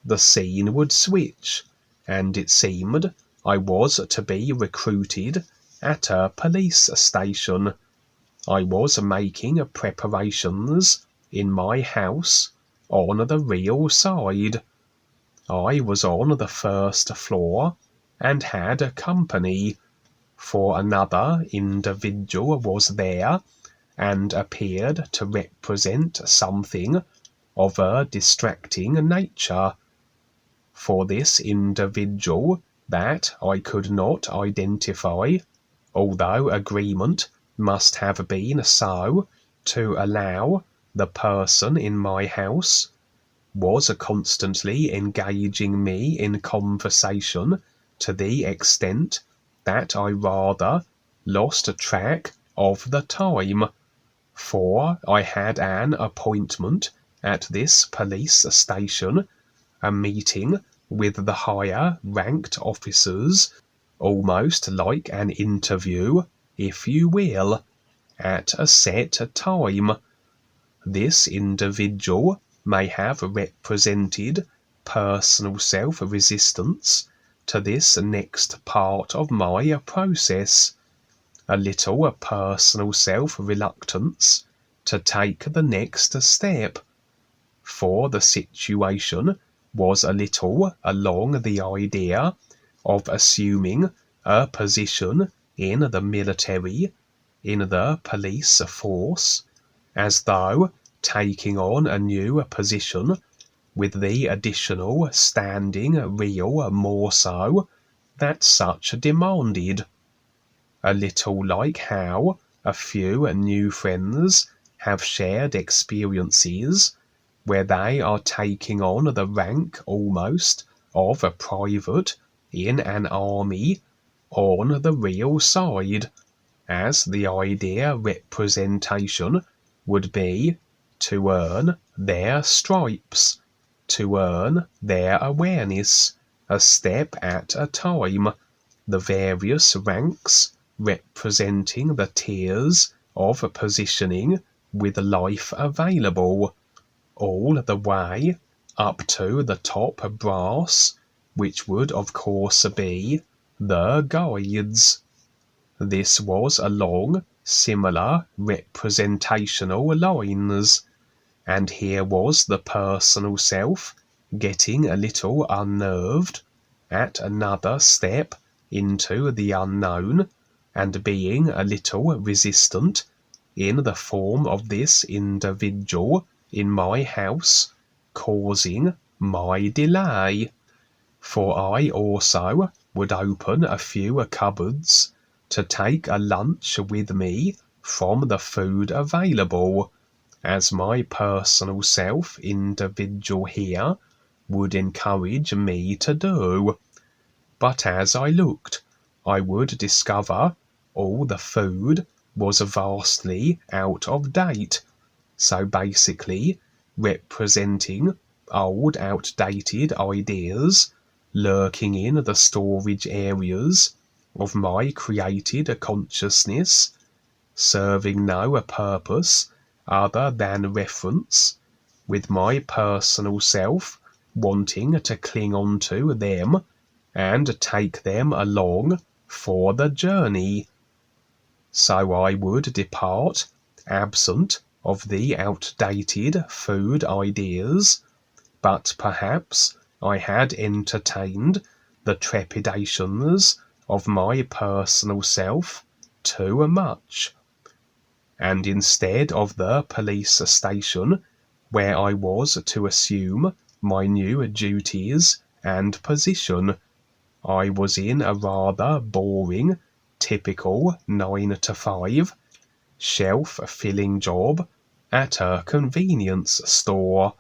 Speaker 2: The scene would switch, and it seemed I was to be recruited at a police station. I was making preparations in my house on the real side. I was on the first floor and had company, for another individual was there and appeared to represent something of a distracting nature. For this individual that I could not identify, although agreement must have been so to allow the person in my house was constantly engaging me in conversation to the extent that I rather lost track of the time, for I had an appointment at this police station, a meeting with the higher ranked officers, almost like an interview, if you will, at a set time. This individual may have represented personal self-resistance to this next part of my process, a little personal self-reluctance to take the next step, for the situation was a little along the idea of assuming a position in the military, in the police force, as though taking on a new position with the additional standing real more so that such demanded. A little like how a few new friends have shared experiences where they are taking on the rank almost of a private in an army on the real side, as the idea representation would be to earn their stripes, to earn their awareness, a step at a time, the various ranks representing the tiers of positioning with life available, all the way up to the top brass, which would of course be the guides. This was along similar representational lines, and here was the personal self getting a little unnerved at another step into the unknown, and being a little resistant in the form of this individual in my house, causing my delay. For I also would open a few cupboards to take a lunch with me from the food available, as my personal self individual here would encourage me to do. But as I looked, I would discover all the food was vastly out of date, so basically representing old outdated ideas lurking in the storage areas of my created consciousness, serving no purpose other than reference, with my personal self wanting to cling on to them and take them along for the journey. So I would depart, absent of the outdated food ideas, but perhaps I had entertained the trepidations of my personal self too much, and instead of the police station where I was to assume my new duties and position, I was in a rather boring, typical 9 to 5 shelf-filling job at a convenience store.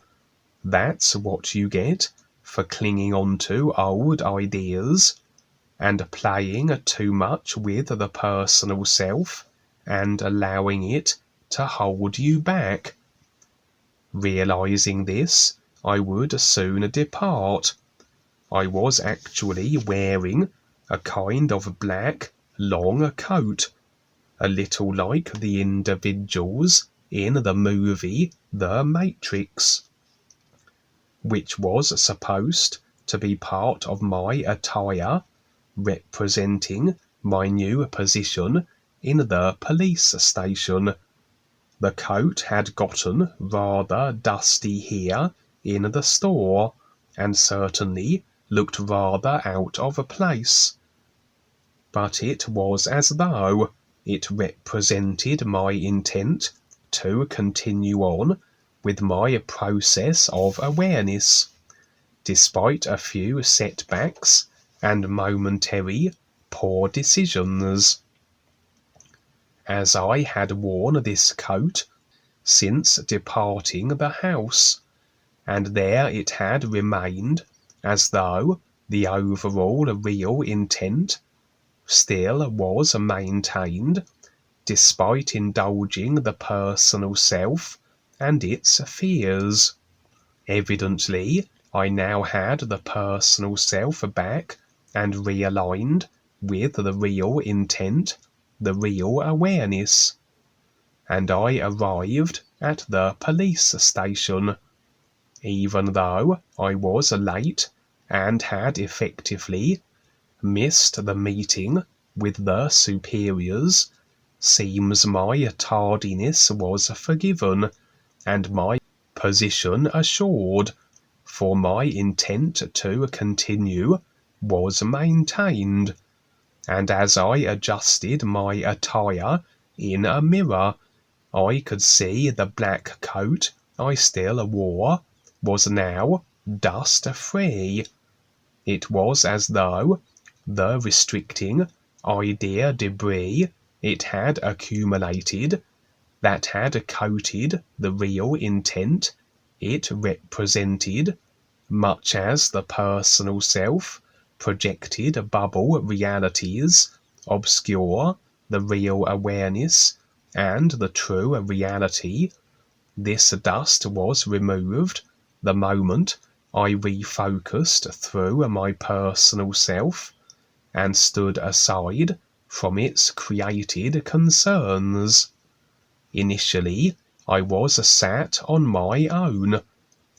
Speaker 2: That's what you get for clinging on to old ideas and playing too much with the personal self and allowing it to hold you back. Realizing this, I would soon depart. I was actually wearing a kind of black, long coat, a little like the individuals in the movie The Matrix, which was supposed to be part of my attire, representing my new position in the police station. The coat had gotten rather dusty here in the store, and certainly looked rather out of place. But it was as though it represented my intent to continue on with my process of awareness, despite a few setbacks and momentary poor decisions. As I had worn this coat, since departing the house, and there it had remained, as though the overall real intent still was maintained, despite indulging the personal self and its fears. Evidently, I now had the personal self back and realigned with the real intent, the real awareness. And I arrived at the police station. Even though I was late and had effectively missed the meeting with the superiors, seems my tardiness was forgiven and my position assured, for my intent to continue was maintained. And as I adjusted my attire in a mirror, I could see the black coat I still wore was now dust-free. It was as though the restricting idea debris it had accumulated, that had coated the real intent it represented, much as the personal self projected bubble realities obscure the real awareness and the true reality. This dust was removed the moment I refocused through my personal self and stood aside from its created concerns. Initially, I was sat on my own,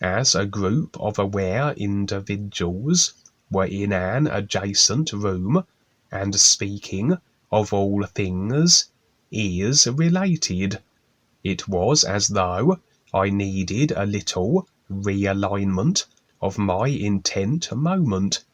Speaker 2: as a group of aware individuals were in an adjacent room and speaking of all things ears related. It was as though I needed a little realignment of my intent a moment,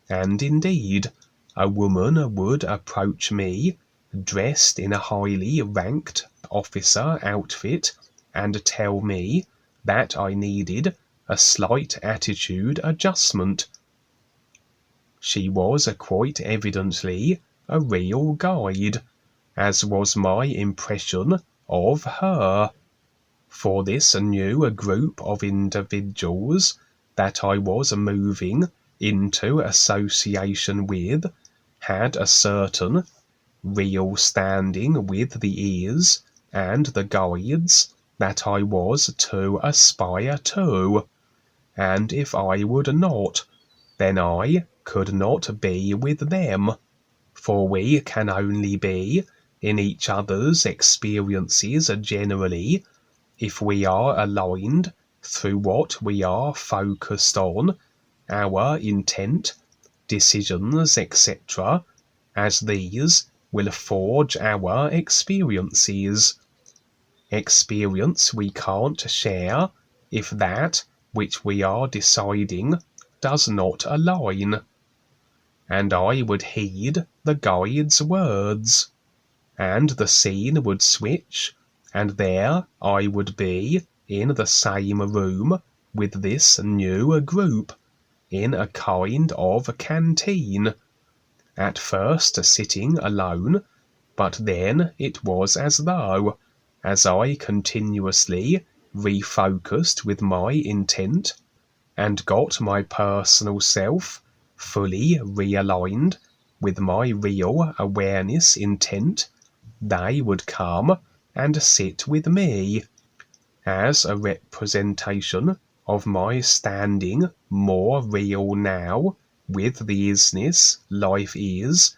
Speaker 2: and indeed, a woman would approach me dressed in a highly ranked officer outfit and tell me that I needed a slight attitude adjustment. She was quite evidently a real guide, as was my impression of her. For this new group of individuals that I was moving into association with had a certain real standing with the ears and the guides that I was to aspire to, and if I would not, then I could not be with them, for we can only be in each other's experiences generally if we are aligned through what we are focused on, our intent, decisions, etc., as these will forge our experiences. Experience we can't share if that which we are deciding does not align. And I would heed the guide's words, and the scene would switch, and there I would be in the same room with this new group, in a kind of canteen, at first sitting alone, but then it was as though, as I continuously refocused with my intent, and got my personal self fully realigned with my real awareness intent, they would come and sit with me, as a representation of my standing more real now with the isness life is,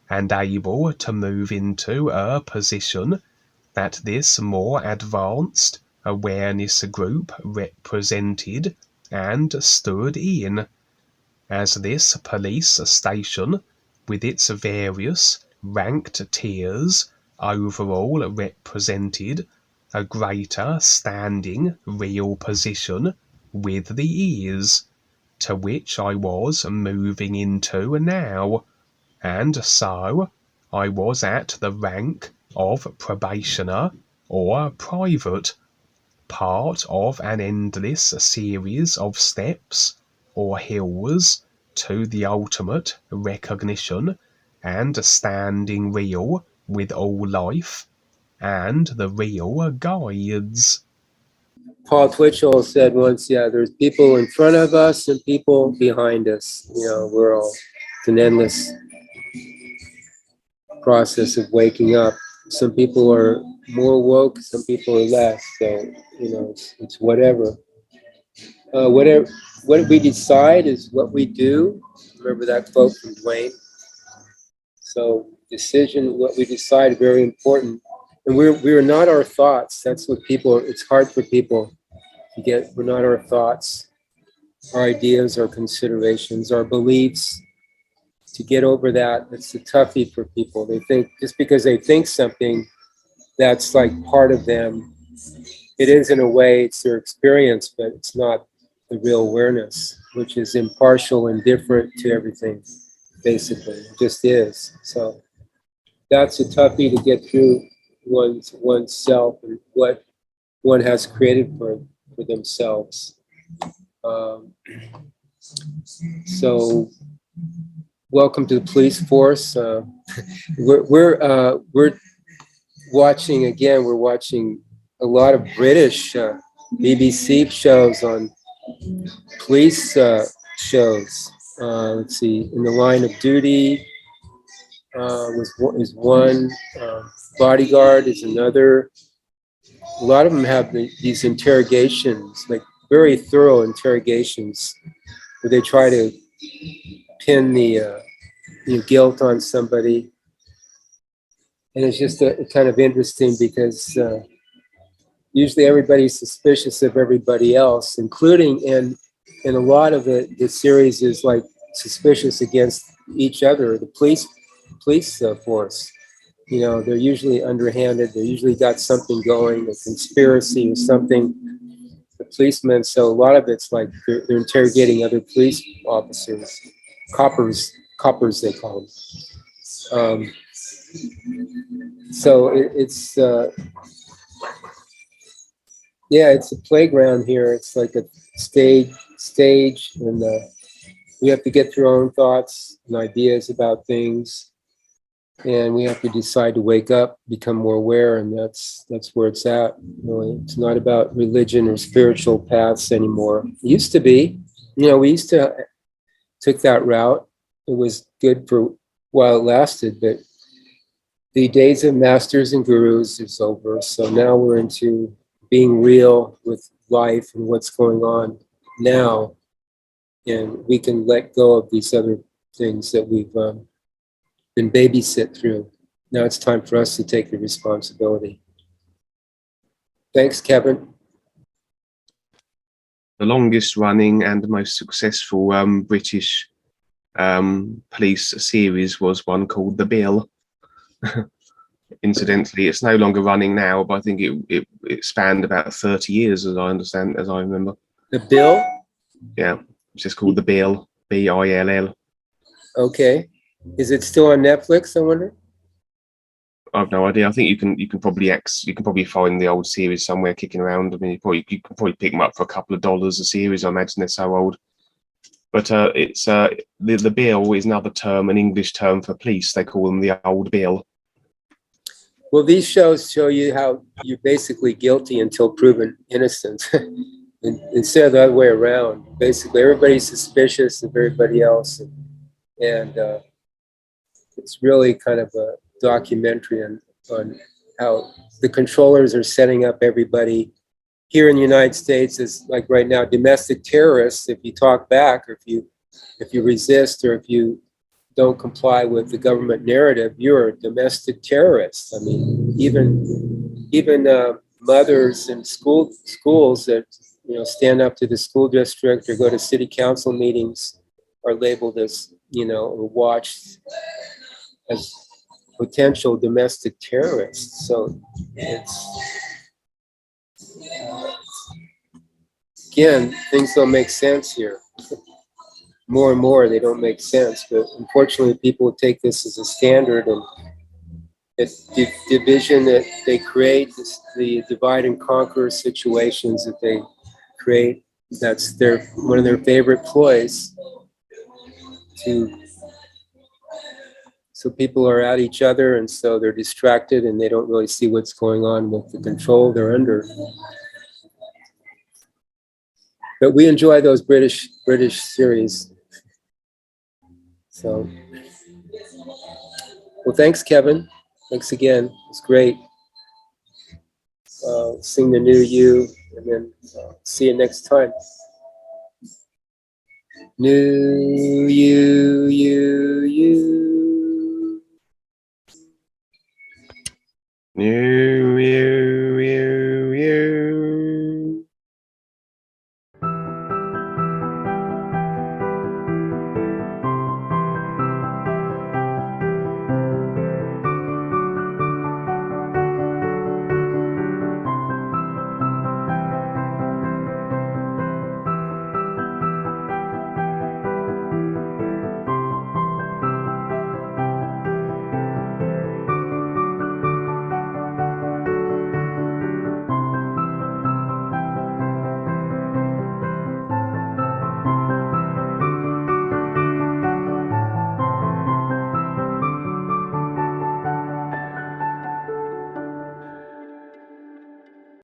Speaker 2: and able to move into a position that this more advanced awareness group represented and stood in, as this police station with its various ranked tiers overall represented a greater standing real position with the ears, to which I was moving into now, and so I was at the rank of probationer or private, part of an endless series of steps or hills to the ultimate recognition and standing real with all life and the real guides.
Speaker 1: Paul Twitchell said once, yeah, there's people in front of us and people behind us. You know, we're all, it's an endless process of waking up. Some people are more woke, some people are less. So, you know, it's whatever. Whatever, what we decide is what we do. Remember that quote from Dwayne? So decision, what we decide, very important. And we're not our thoughts. That's what people, it's hard for people to get. We're not our thoughts, our ideas, our considerations, our beliefs. To get over that, it's a toughie for people. They think just because they think something, that's like part of them. It is in a way, it's their experience, but it's not the real awareness, which is impartial and different to everything, basically. It just is. So that's a toughie to get through oneself and what one has created for themselves. So welcome to the police force. We're watching again. We're watching a lot of British BBC shows on police shows. Let's see, In the Line of Duty is one. Bodyguard is another. A lot of them have these interrogations, like very thorough interrogations, where they try to pin the guilt on somebody. And it's just kind of interesting because usually everybody's suspicious of everybody else, including, and a lot of the series is like suspicious against each other, the police force. You know, they're usually underhanded. They usually got something going, a conspiracy or something. The policemen, so a lot of it's like they're interrogating other police officers, coppers they call them. So it's yeah, it's a playground here. It's like a stage, and we have to get through our own thoughts and ideas about things, and we have to decide to wake up, become more aware, and that's where it's at. Really, it's not about religion or spiritual paths anymore. It used to be, you know, we used to took that route. It was good for while it lasted, but the days of masters and gurus is over. So now we're into being real with life and what's going on now, and we can let go of these other things that we've been babysit through. Now it's time for us to take the responsibility. Thanks, Kevin.
Speaker 2: The longest running and most successful British police series was one called The Bill. Incidentally, it's no longer running now, but I think it spanned about 30 years, as I understand, as I remember.
Speaker 1: The Bill?
Speaker 2: Yeah, it's just called The Bill, BILL.
Speaker 1: Okay. Is it still on Netflix, I wonder?
Speaker 2: I've no idea. I think you can probably find the old series somewhere kicking around. I mean, you can probably pick them up for a couple of dollars a series. I imagine they're so old. But it's the Bill is another term, an English term for police. They call them the Old Bill.
Speaker 1: Well, these shows show you how you're basically guilty until proven innocent. Instead of the other way around. Basically, everybody's suspicious of everybody else. And it's really kind of a documentary on how the controllers are setting up everybody here in the United States as, like right now, domestic terrorists. If you talk back, or if you resist, or if you don't comply with the government narrative, you're a domestic terrorist. I mean, even mothers in schools that stand up to the school district or go to city council meetings are labeled as or watched as potential domestic terrorists. So it's again, things don't make sense here. More and more, they don't make sense. But unfortunately, people take this as a standard, and the division that they create, the divide and conquer situations that they create, that's one of their favorite ploys. So people are at each other, and so they're distracted, and they don't really see what's going on with the control they're under. But we enjoy those British series. So, well, thanks, Kevin. Thanks again. It's great. Sing the new you, and then see you next time. New you.
Speaker 2: New